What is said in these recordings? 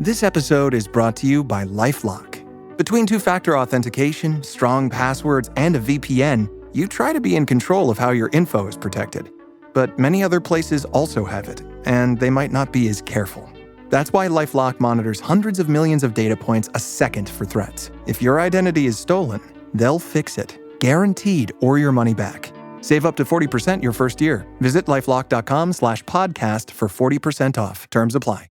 This episode is brought to you by LifeLock. Between two-factor authentication, strong passwords, and a VPN, you try to be in control of how your info is protected. But many other places also have it, and they might not be as careful. That's why LifeLock monitors hundreds of millions of data points a second for threats. If your identity is stolen, they'll fix it, guaranteed, or your money back. Save up to 40% your first year. Visit lifelock.com/podcast for 40% off. Terms apply.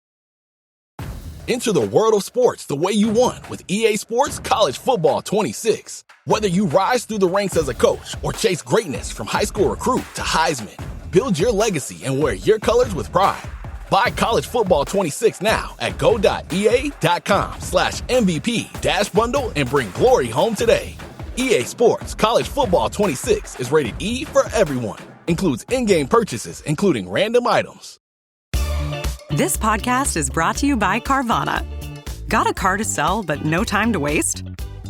Enter the world of sports the way you want with EA Sports College Football 26. Whether you rise through the ranks as a coach or chase greatness from high school recruit to Heisman, build your legacy and wear your colors with pride. Buy College Football 26 now at go.ea.com/MVP-bundle and bring glory home today. EA Sports College Football 26 is rated E for everyone. Includes in-game purchases, including random items. This podcast is brought to you by Carvana. Got a car to sell but no time to waste?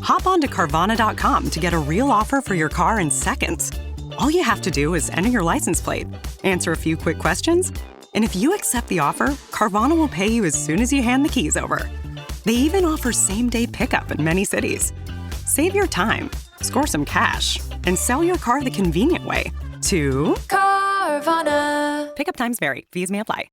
Hop on to Carvana.com to get a real offer for your car in seconds. All you have to do is enter your license plate, answer a few quick questions, and if you accept the offer, Carvana will pay you as soon as you hand the keys over. They even offer same-day pickup in many cities. Save your time, score some cash, and sell your car the convenient way to Carvana. Pickup times vary. Fees may apply.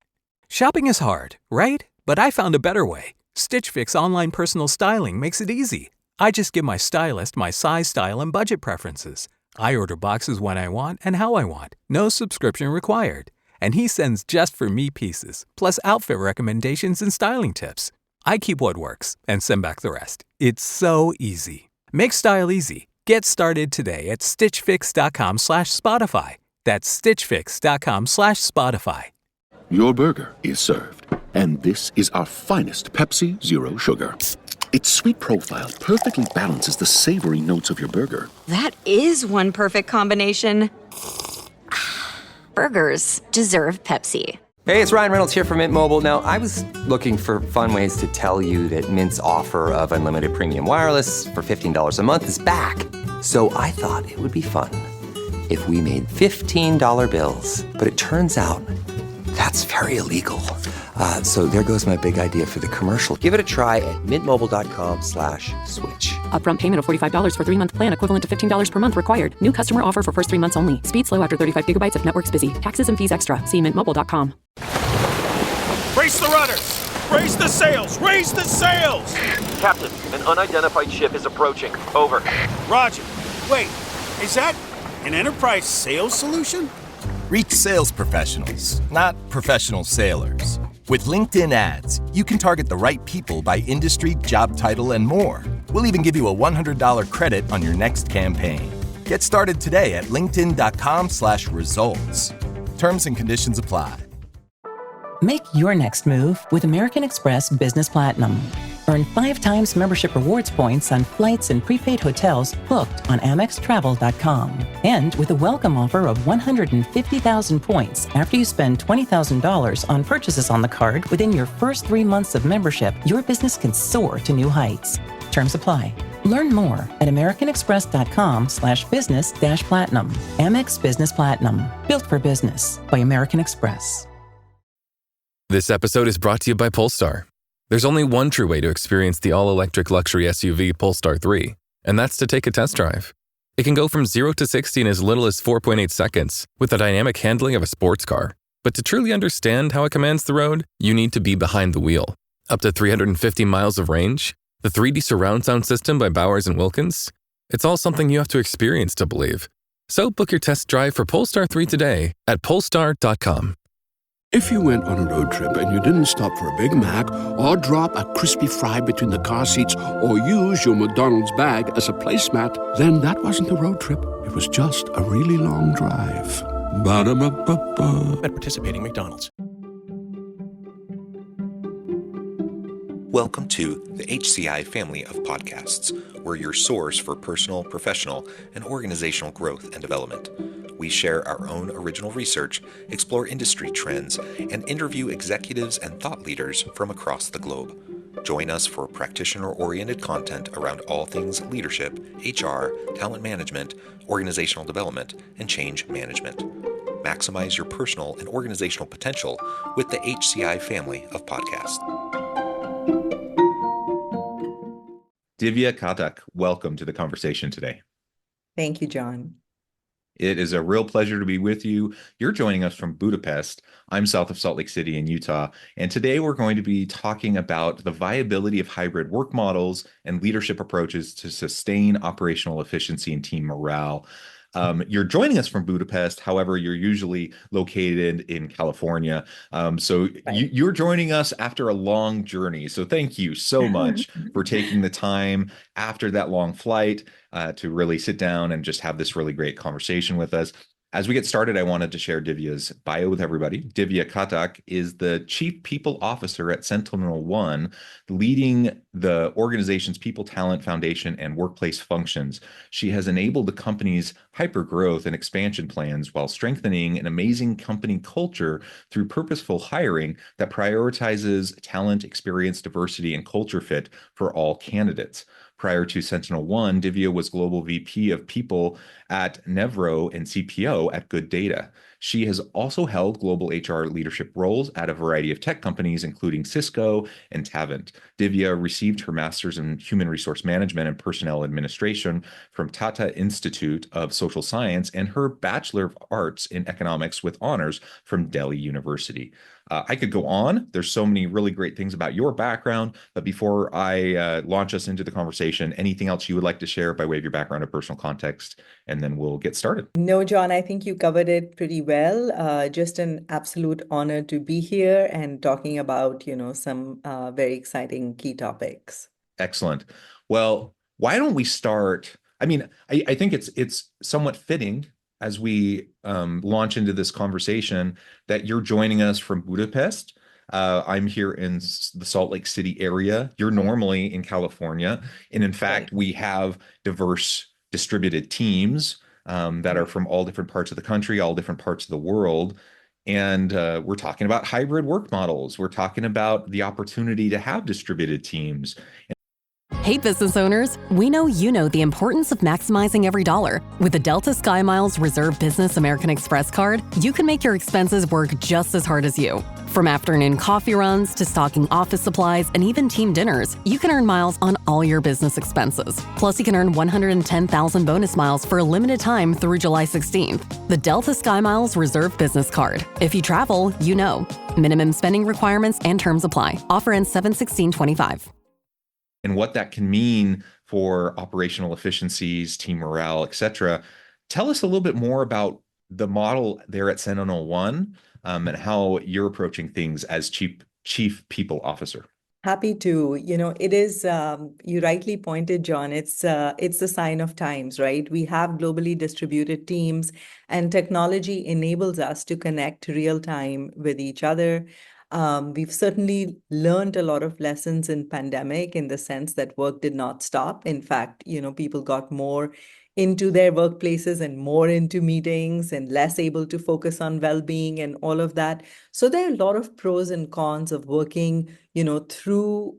Shopping is hard, right? But I found a better way. Stitch Fix online personal styling makes it easy. I just give my stylist my size, style, and budget preferences. I order boxes when I want and how I want. No subscription required. And he sends just for me pieces, plus outfit recommendations and styling tips. I keep what works and send back the rest. It's so easy. Make style easy. Get started today at stitchfix.com/Spotify. That's stitchfix.com/Spotify. Your burger is served. And this is our finest Pepsi Zero Sugar. Its sweet profile perfectly balances the savory notes of your burger. That is one perfect combination. Burgers deserve Pepsi. Hey, it's Ryan Reynolds here from Mint Mobile. Now, I was looking for fun ways to tell you that Mint's offer of unlimited premium wireless for $15 a month is back. So I thought it would be fun if we made $15 bills. But it turns out that's very illegal. So there goes my big idea for the commercial. Give it a try at mintmobile.com/switch. Upfront payment of $45 for 3-month plan equivalent to $15 per month required. New customer offer for first 3 months only. Speed slow after 35 gigabytes if network's busy. Taxes and fees extra. See mintmobile.com. Raise the rudders! Raise the sails! Raise the sails! Captain, an unidentified ship is approaching. Over. Roger. Wait, is that an enterprise sales solution? Reach sales professionals, not professional sailors. With LinkedIn ads, you can target the right people by industry, job title, and more. We'll even give you a $100 credit on your next campaign. Get started today at linkedin.com/results. Terms and conditions apply. Make your next move with American Express Business Platinum. Earn 5 times membership rewards points on flights and prepaid hotels booked on AmexTravel.com. And with a welcome offer of 150,000 points after you spend $20,000 on purchases on the card within your first 3 months of membership, your business can soar to new heights. Terms apply. Learn more at americanexpress.com/business-platinum. Amex Business Platinum. Built for business by American Express. This episode is brought to you by Polestar. There's only one true way to experience the all-electric luxury SUV Polestar 3, and that's to take a test drive. It can go from 0 to 60 in as little as 4.8 seconds with the dynamic handling of a sports car. But to truly understand how it commands the road, you need to be behind the wheel. Up to 350 miles of range, the 3D surround sound system by Bowers & Wilkins. It's all something you have to experience to believe. So book your test drive for Polestar 3 today at polestar.com. If you went on a road trip and you didn't stop for a Big Mac or drop a crispy fry between the car seats or use your McDonald's bag as a placemat, then that wasn't a road trip. It was just a really long drive. Ba-da-ba-ba-ba. At participating McDonald's. Welcome to the HCI family of podcasts. We're your source for personal, professional, and organizational growth and development. We share our own original research, explore industry trends, and interview executives and thought leaders from across the globe. Join us for practitioner-oriented content around all things leadership, HR, talent management, organizational development, and change management. Maximize your personal and organizational potential with the HCI family of podcasts. Divya Ghatak, welcome to the conversation today. Thank you, John. It is a real pleasure to be with you. You're joining us from Budapest. I'm south of Salt Lake City in Utah. And today we're going to be talking about the viability of hybrid work models and leadership approaches to sustain operational efficiency and team morale. You're joining us from Budapest. However, you're usually located in California. So you're joining us after a long journey. So thank you so much for taking the time after that long flight to really sit down and just have this really great conversation with us. As we get started, I wanted to share Divya's bio with everybody. Divya Ghatak is the Chief People Officer at SentinelOne, leading the organization's People Talent Foundation and workplace functions. She has enabled the company's hypergrowth and expansion plans while strengthening an amazing company culture through purposeful hiring that prioritizes talent, experience, diversity, and culture fit for all candidates. Prior to SentinelOne, Divya was Global VP of People at Nevro and CPO at Good Data. She has also held global HR leadership roles at a variety of tech companies, including Cisco and Tavant. Divya received her master's in Human Resource Management and Personnel Administration from Tata Institute of Social Science and her Bachelor of Arts in Economics with honors from Delhi University. I could go on. There's so many really great things about your background, but before I launch us into the conversation, anything else you would like to share by way of your background or personal context, and then we'll get started. No, John, I think you covered it pretty well. Just an absolute honor to be here and talking about, some very exciting key topics. Excellent. Well, why don't we start? I mean, I think it's somewhat fitting as we launch into this conversation that you're joining us from Budapest. I'm here in the Salt Lake City area. You're normally in California. And in fact, we have diverse distributed teams that are from all different parts of the country, all different parts of the world. And we're talking about hybrid work models. We're talking about the opportunity to have distributed teams. Hey, business owners, we know you know the importance of maximizing every dollar. With the Delta SkyMiles Reserve Business American Express card, you can make your expenses work just as hard as you. From afternoon coffee runs to stocking office supplies and even team dinners, you can earn miles on all your business expenses. Plus, you can earn 110,000 bonus miles for a limited time through July 16th. The Delta SkyMiles Reserve Business Card. If you travel, you know. Minimum spending requirements and terms apply. Offer ends 7/16/25. And what that can mean for operational efficiencies, team morale, et cetera. Tell us a little bit more about the model there at SentinelOne and how you're approaching things as Chief People Officer. Happy to. It is, you rightly pointed, John, it's the sign of times, right? We have globally distributed teams and technology enables us to connect real time with each other. We've certainly learned a lot of lessons in pandemic in the sense that work did not stop. In fact, people got more into their workplaces and more into meetings and less able to focus on well-being and all of that. So there are a lot of pros and cons of working, through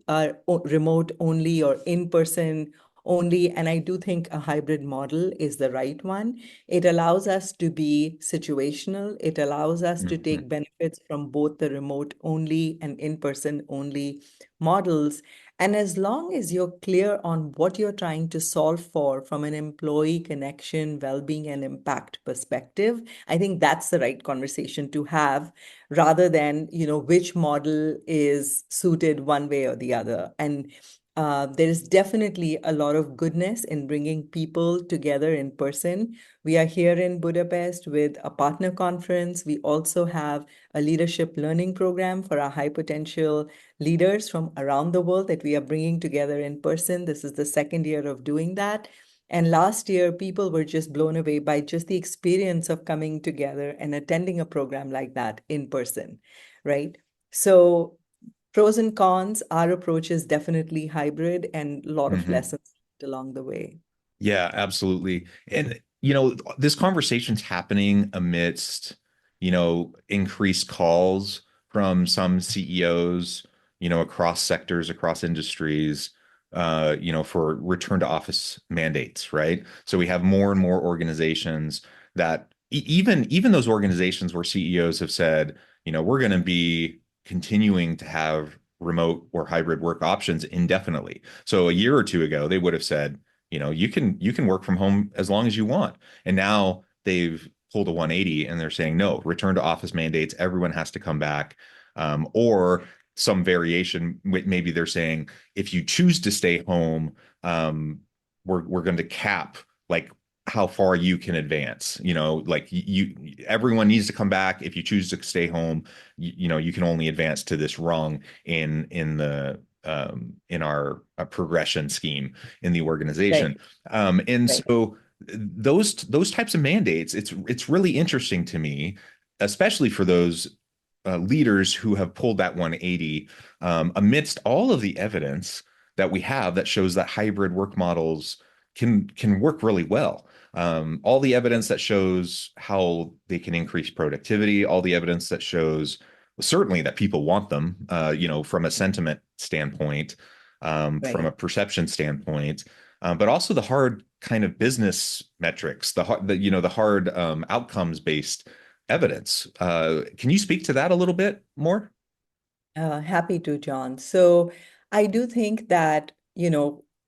remote only or in-person only. And I do think a hybrid model is the right one. It allows us to be situational. It allows us to take benefits from both the remote only and in-person only models. And as long as you're clear on what you're trying to solve for from an employee connection, well-being, and impact perspective, I think that's the right conversation to have rather than, which model is suited one way or the other. And there is definitely a lot of goodness in bringing people together in person. We are here in Budapest with a partner conference. We also have a leadership learning program for our high potential leaders from around the world that we are bringing together in person. This is the second year of doing that. And last year, people were just blown away by just the experience of coming together and attending a program like that in person, right? So pros and cons, our approach is definitely hybrid and a lot of lessons along the way. Yeah, absolutely. And, this conversation's happening amidst, increased calls from some CEOs, across sectors, across industries, for return to office mandates, right? So we have more and more organizations that even those organizations where CEOs have said, we're going to be continuing to have remote or hybrid work options indefinitely. So a year or two ago, they would have said, you can work from home as long as you want. And now they've pulled a 180 and they're saying, no, return to office mandates. Everyone has to come back. Or some variation, maybe they're saying, if you choose to stay home, we're going to cap like how far you can advance. Like everyone needs to come back. If you choose to stay home, you can only advance to this rung in our progression scheme in the organization. And so those types of mandates, it's really interesting to me, especially for those leaders who have pulled that 180 amidst all of the evidence that we have that shows that hybrid work models can work really well. All the evidence that shows how they can increase productivity, all the evidence that shows certainly that people want them, from a sentiment standpoint, from a perception standpoint, but also the hard kind of business metrics, the hard outcomes based evidence. Can you speak to that a little bit more? Happy to, John. So I do think that,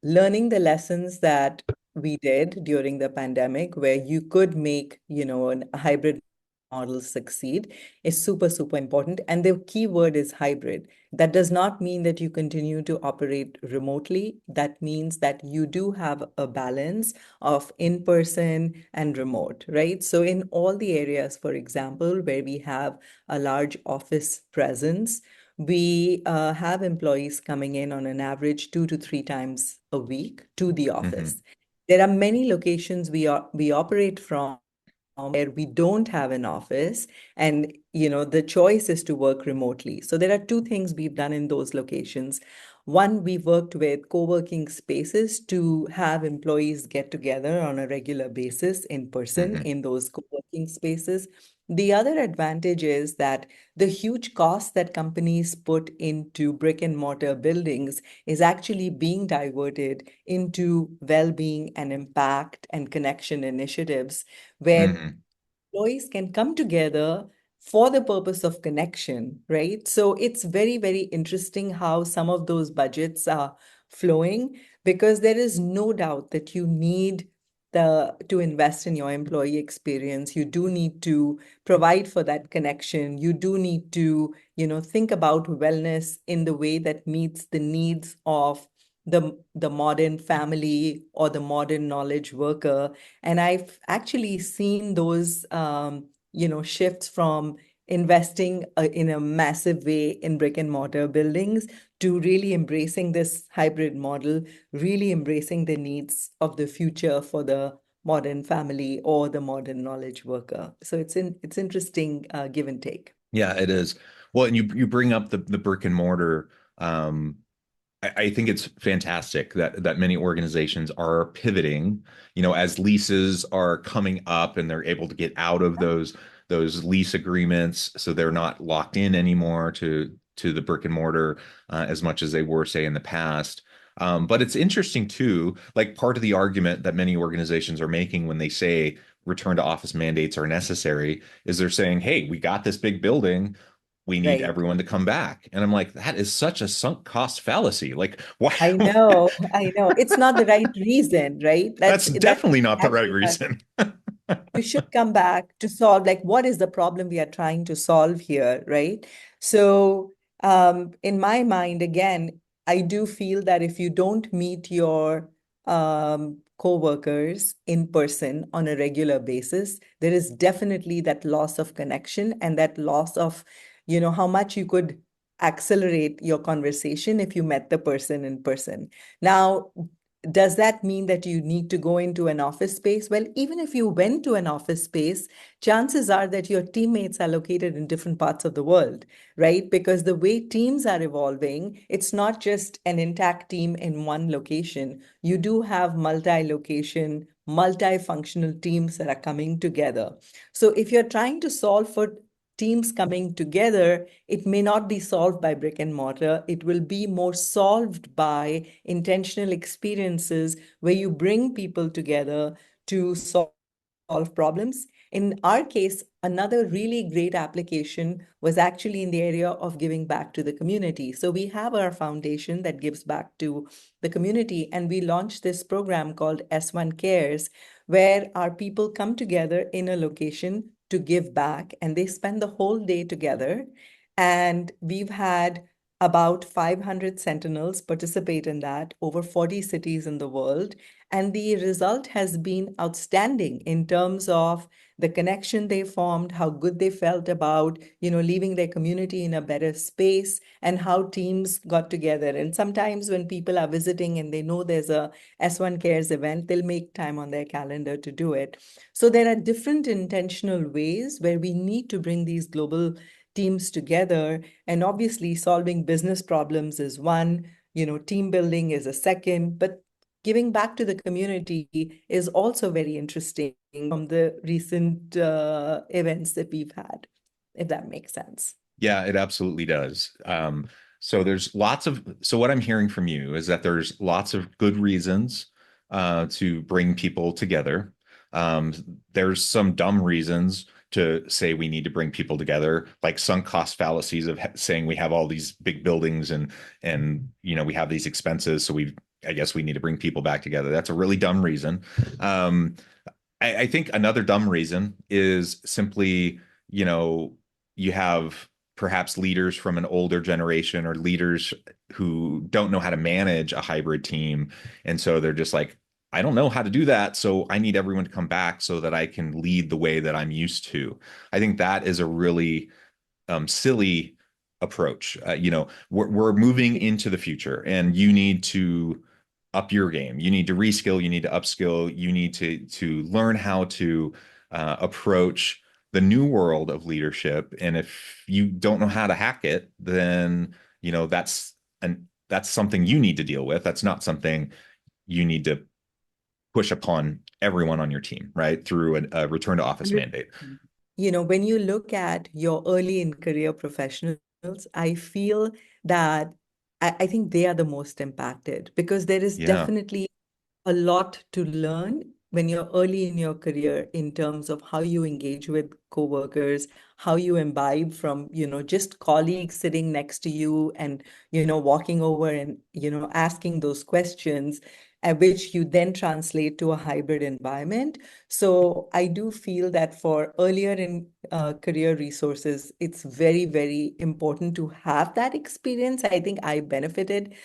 learning the lessons that we did during the pandemic, where you could make, a hybrid model succeed, is super, super important. And the key word is hybrid. That does not mean that you continue to operate remotely. That means that you do have a balance of in-person and remote, right? So in all the areas, for example, where we have a large office presence, we have employees coming in on an average 2 to 3 times a week to the office. There are many locations we operate from where we don't have an office, and the choice is to work remotely. So there are two things we've done in those locations. One, we've worked with co-working spaces to have employees get together on a regular basis in person in those co-working spaces. The other advantage is that the huge cost that companies put into brick and mortar buildings is actually being diverted into well-being and impact and connection initiatives where employees can come together for the purpose of connection, right? So it's very, very interesting how some of those budgets are flowing, because there is no doubt that you need to invest in your employee experience. You do need to provide for that connection. You do need to, think about wellness in the way that meets the needs of the modern family or the modern knowledge worker. And I've actually seen those shifts from investing in a massive way in brick and mortar buildings to really embracing this hybrid model, really embracing the needs of the future for the modern family or the modern knowledge worker. So it's interesting give and take. Yeah, it is. Well, and you bring up the brick and mortar. I think it's fantastic that many organizations are pivoting, as leases are coming up and they're able to get out of those lease agreements, so they're not locked in anymore to the brick and mortar as much as they were, say, in the past. But it's interesting too, like part of the argument that many organizations are making when they say return to office mandates are necessary is they're saying, hey, we got this big building. We need everyone to come back. And I'm like, that is such a sunk cost fallacy. Like, why? I know. It's not the right reason, right? That's definitely not the right exactly reason. You should come back to solve, like, what is the problem we are trying to solve here, right? So, in my mind, again, I do feel that if you don't meet your co-workers in person on a regular basis, there is definitely that loss of connection and that loss of, how much you could accelerate your conversation if you met the person in person. Now, does that mean that you need to go into an office space? Well, even if you went to an office space, chances are that your teammates are located in different parts of the world, right? Because the way teams are evolving, it's not just an intact team in one location. You do have multi-location, multi-functional teams that are coming together. So if you're trying to solve for teams coming together, it may not be solved by brick and mortar. It will be more solved by intentional experiences where you bring people together to solve problems. In our case, another really great application was actually in the area of giving back to the community. So we have our foundation that gives back to the community, and we launched this program called S1 Cares, where our people come together in a location to give back, and they spend the whole day together. And we've had about 500 sentinels participate in that, over 40 cities in the world. And the result has been outstanding in terms of the connection they formed, how good they felt about, leaving their community in a better space, and how teams got together. And sometimes when people are visiting and they know there's a S1 Cares event, they'll make time on their calendar to do it. So there are different intentional ways where we need to bring these global teams together. And obviously solving business problems is one, team building is a second, but giving back to the community is also very interesting from the recent events that we've had, if that makes sense. Yeah, it absolutely does. So what I'm hearing from you is that there's lots of good reasons to bring people together. There's some dumb reasons to say we need to bring people together, like sunk cost fallacies of saying we have all these big buildings and we have these expenses, so I guess we need to bring people back together. That's a really dumb reason. I think another dumb reason is simply, you have perhaps leaders from an older generation or leaders who don't know how to manage a hybrid team. And so they're just like, I don't know how to do that. So I need everyone to come back so that I can lead the way that I'm used to. I think that is a really silly approach. We're moving into the future, and you need to up your game. You need to reskill. You need to upskill. You need to learn how to approach the new world of leadership. And if you don't know how to hack it, then that's something you need to deal with. That's not something you need to push upon everyone on your team, right? Through a return to office mandate. When you look at your early in career professionals, I feel that I think they are the most impacted, because there is definitely a lot to learn when you're early in your career in terms of how you engage with coworkers, how you imbibe from, just colleagues sitting next to you and, walking over and, asking those questions, which you then translate to a hybrid environment. So I do feel that for earlier in career resources, it's very, very important to have that experience. I think I benefited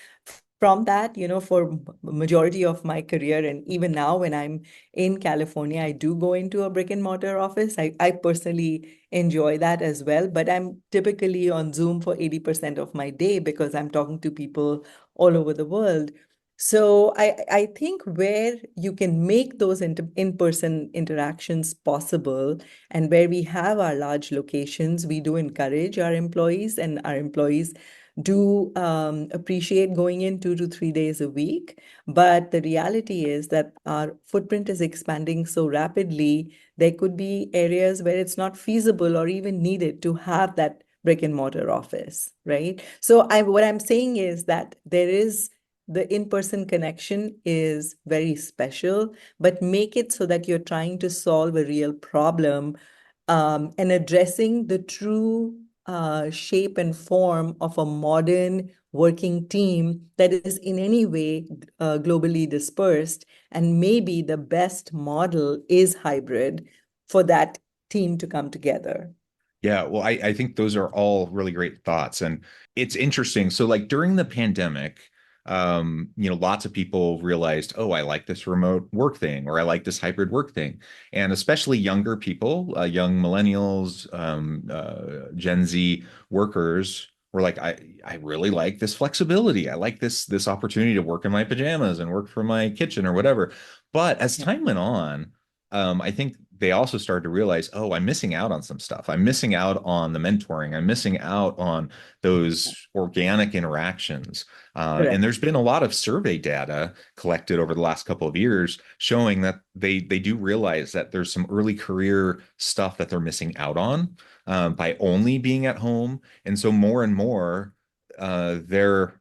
from that, for majority of my career. And even now when I'm in California, I do go into a brick and mortar office. I personally enjoy that as well, but I'm typically on Zoom for 80% of my day because I'm talking to people all over the world. So I think where you can make those in-person interactions possible, and where we have our large locations, we do encourage our employees, and our employees do appreciate going in 2 to 3 days a week. But the reality is that our footprint is expanding so rapidly, there could be areas where it's not feasible or even needed to have that brick and mortar office, right? So what I'm saying is that the in-person connection is very special, but make it so that you're trying to solve a real problem, and addressing the true shape and form of a modern working team that is in any way globally dispersed. And maybe the best model is hybrid for that team to come together. Yeah, well, I think those are all really great thoughts. And it's interesting. So like during the pandemic, lots of people realized, oh, I like this remote work thing, or I like this hybrid work thing. And especially younger people, young millennials, Gen Z workers were like, I really like this flexibility. I like this opportunity to work in my pajamas and work from my kitchen or whatever. But as time went on, I think they also started to realize, oh, I'm missing out on some stuff. I'm missing out on the mentoring. I'm missing out on those organic interactions. And there's been a lot of survey data collected over the last couple of years showing that they do realize that there's some early career stuff that they're missing out on by only being at home. And so more and more, they're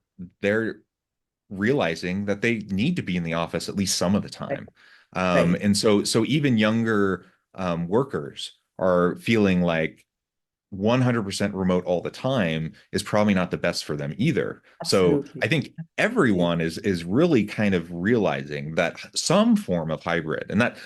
realizing that they need to be in the office at least some of the time. And so even younger workers are feeling like 100% remote all the time is probably not the best for them either. So Absolutely. I think everyone is really kind of realizing that some form of hybrid, and that,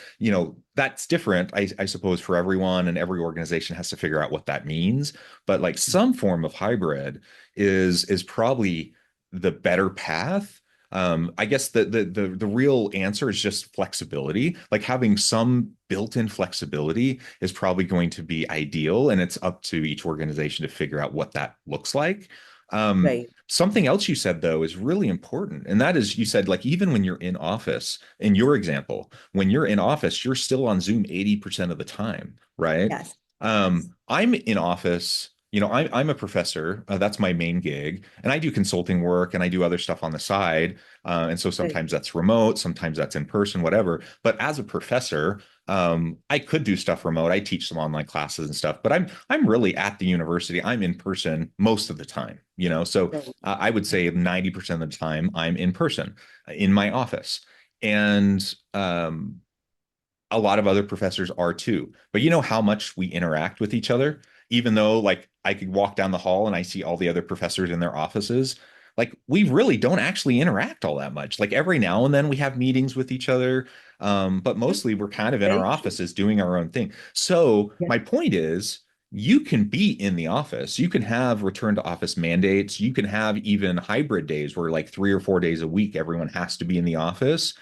that's different, I suppose, for everyone, and every organization has to figure out what that means. But like some form of hybrid is probably the better path. I guess the real answer is just flexibility. Like having some built-in flexibility is probably going to be ideal, and it's up to each organization to figure out what that looks like. Right. Something else you said though is really important, and that is you said like even when you're in office, in your example, when you're in office, you're still on Zoom 80% of the time, right? Yes. Yes. I'm in office. I'm a professor. That's my main gig, and I do consulting work and I do other stuff on the side. And so Right. sometimes that's remote, sometimes that's in person, whatever. But as a professor, I could do stuff remote. I teach some online classes and stuff, but I'm really at the university. I'm in person most of the time. So Right. I would say 90% of the time I'm in person in my office, and a lot of other professors are too. But you know how much we interact with each other, even though like I could walk down the hall and I see all the other professors in their offices. Like we really don't actually interact all that much. Like every now and then we have meetings with each other, but mostly we're kind of in our Very true. offices doing our own thing. So Yeah. my point is, you can be in the office. You can have return to office mandates. You can have even hybrid days where like 3 or 4 days a week, everyone has to be in the office,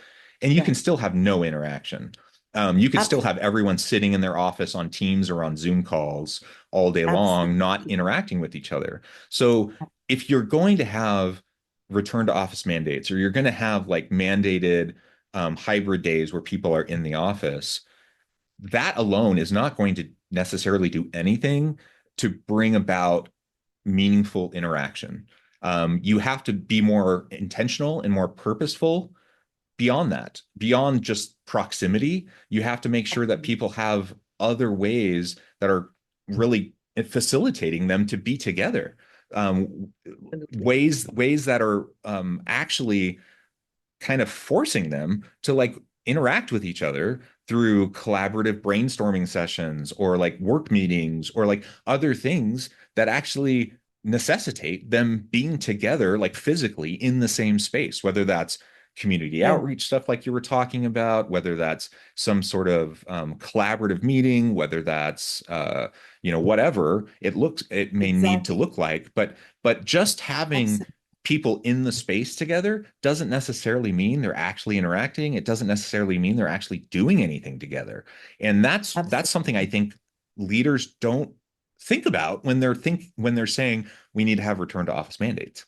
and you can Right. still have no interaction. You could still have Absolutely. everyone sitting in their office on Teams or on Zoom calls all day long, not Absolutely. interacting with each other. So if you're going to have return to office mandates, or you're going to have like mandated hybrid days where people are in the office, that alone is not going to necessarily do anything to bring about meaningful interaction. You have to be more intentional and more purposeful beyond that, beyond just proximity. You have to make sure that people have other ways that are really facilitating them to be together. Absolutely. Ways that are actually kind of forcing them to like interact with each other through collaborative brainstorming sessions, or like work meetings, or like other things that actually necessitate them being together like physically in the same space, whether that's community Right. outreach stuff like you were talking about, whether that's some sort of collaborative meeting, whether that's whatever it may need to Exactly. look like. But just having Absolutely. people in the space together doesn't necessarily mean they're actually interacting. It doesn't necessarily mean they're actually doing anything together. And that's something I Absolutely. think leaders don't think about when they're saying we need to have return to office mandates.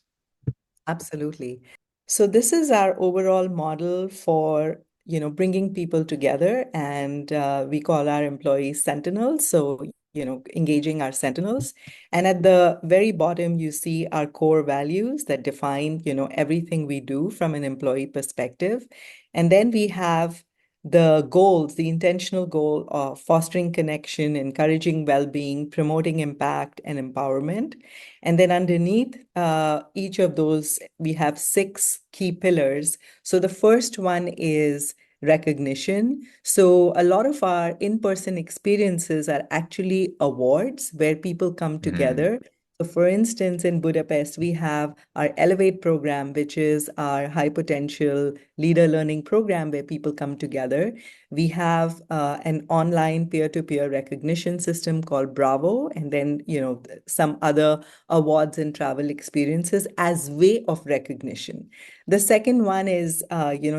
Absolutely. So this is our overall model for, bringing people together, and we call our employees sentinels. So, engaging our sentinels. And at the very bottom, you see our core values that define, everything we do from an employee perspective. And then we have the goals, the intentional goal of fostering connection, encouraging well-being, promoting impact and empowerment. And then underneath each of those, we have 6 key pillars. So the first one is recognition. So a lot of our in-person experiences are actually awards where people come Mm-hmm. together. So for instance, in Budapest, we have our Elevate program, which is our high potential leader learning program where people come together. We have an online peer-to-peer recognition system called Bravo, and then, some other awards and travel experiences as way of recognition. The second one is,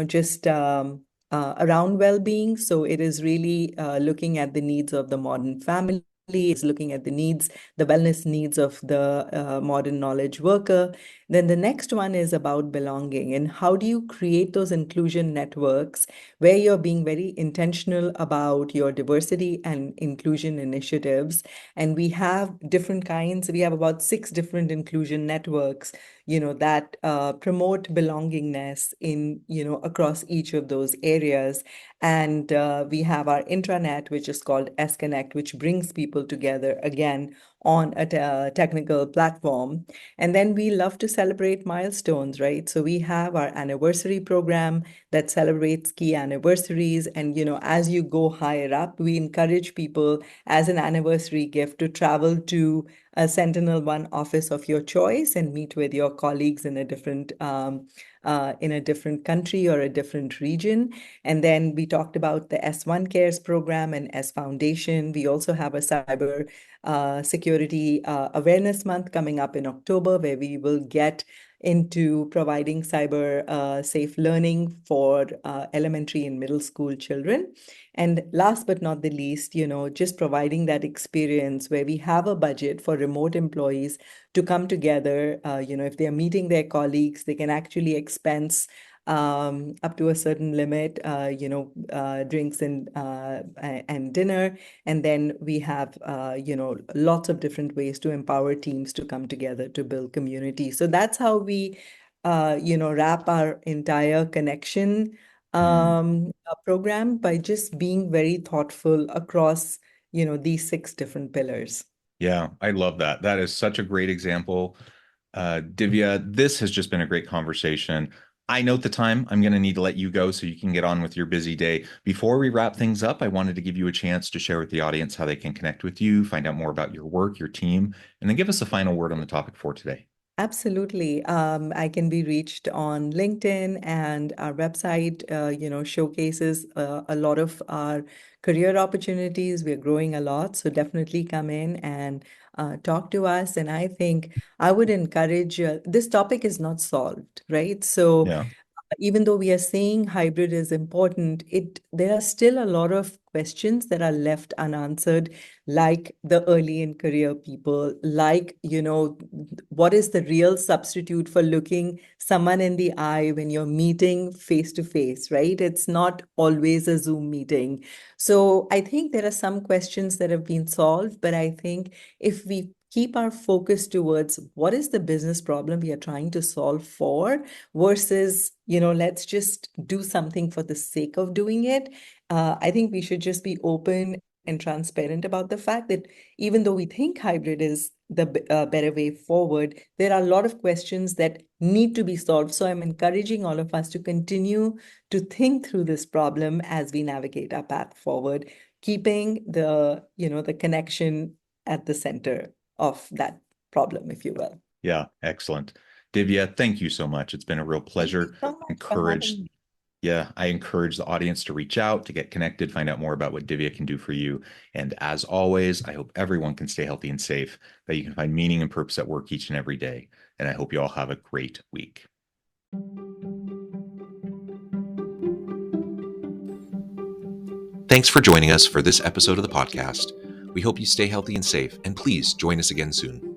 just around well-being. So it is really looking at the needs of the modern family. Is looking at the needs, the wellness needs of the modern knowledge worker. Then the next one is about belonging, and how do you create those inclusion networks where you're being very intentional about your diversity and inclusion initiatives. And we have different kinds. We have about 6 different inclusion networks, that promote belongingness in, across each of those areas. And we have our intranet, which is called S Connect, which brings people together again on a technical platform. And then we love to celebrate milestones, right? So we have our anniversary program that celebrates key anniversaries. And, as you go higher up, we encourage people as an anniversary gift to travel to a Sentinel-1 office of your choice and meet with your colleagues in a different country or a different region. And then we talked about the S1 Cares program and S Foundation. We also have a cyber security awareness month coming up in October, where we will get into providing cyber safe learning for elementary and middle school children. And last but not the least, just providing that experience where we have a budget for remote employees to come together. If they're meeting their colleagues, they can actually expense up to a certain limit, drinks and dinner. And then we have, lots of different ways to empower teams to come together to build community. So that's how we, wrap our entire connection program by just being very thoughtful across, these 6 different pillars. Yeah, I love that. That is such a great example. Divya, this has just been a great conversation. I note the time. I'm going to need to let you go so you can get on with your busy day. Before we wrap things up, I wanted to give you a chance to share with the audience how they can connect with you, find out more about your work, your team, and then give us a final word on the topic for today. Absolutely. I can be reached on LinkedIn, and our website, showcases a lot of our career opportunities. We're growing a lot, so definitely come in and talk to us. And I think I would encourage, this topic is not solved, right? So Yeah. even though we are saying hybrid is important, there are still a lot of questions that are left unanswered, like the early in career people, like, what is the real substitute for looking someone in the eye when you're meeting face to face, right? It's not always a Zoom meeting. So I think there are some questions that have been solved, but I think if we keep our focus towards what is the business problem we are trying to solve for versus, let's just do something for the sake of doing it. I think we should just be open and transparent about the fact that even though we think hybrid is the better way forward, there are a lot of questions that need to be solved. So I'm encouraging all of us to continue to think through this problem as we navigate our path forward, keeping the connection at the center of that problem, if you will. Yeah, excellent. Divya, thank you so much. It's been a real pleasure. I encourage the audience to reach out, to get connected, find out more about what Divya can do for you. And as always, I hope everyone can stay healthy and safe, that you can find meaning and purpose at work each and every day. And I hope you all have a great week. Thanks for joining us for this episode of the podcast. We hope you stay healthy and safe, and please join us again soon.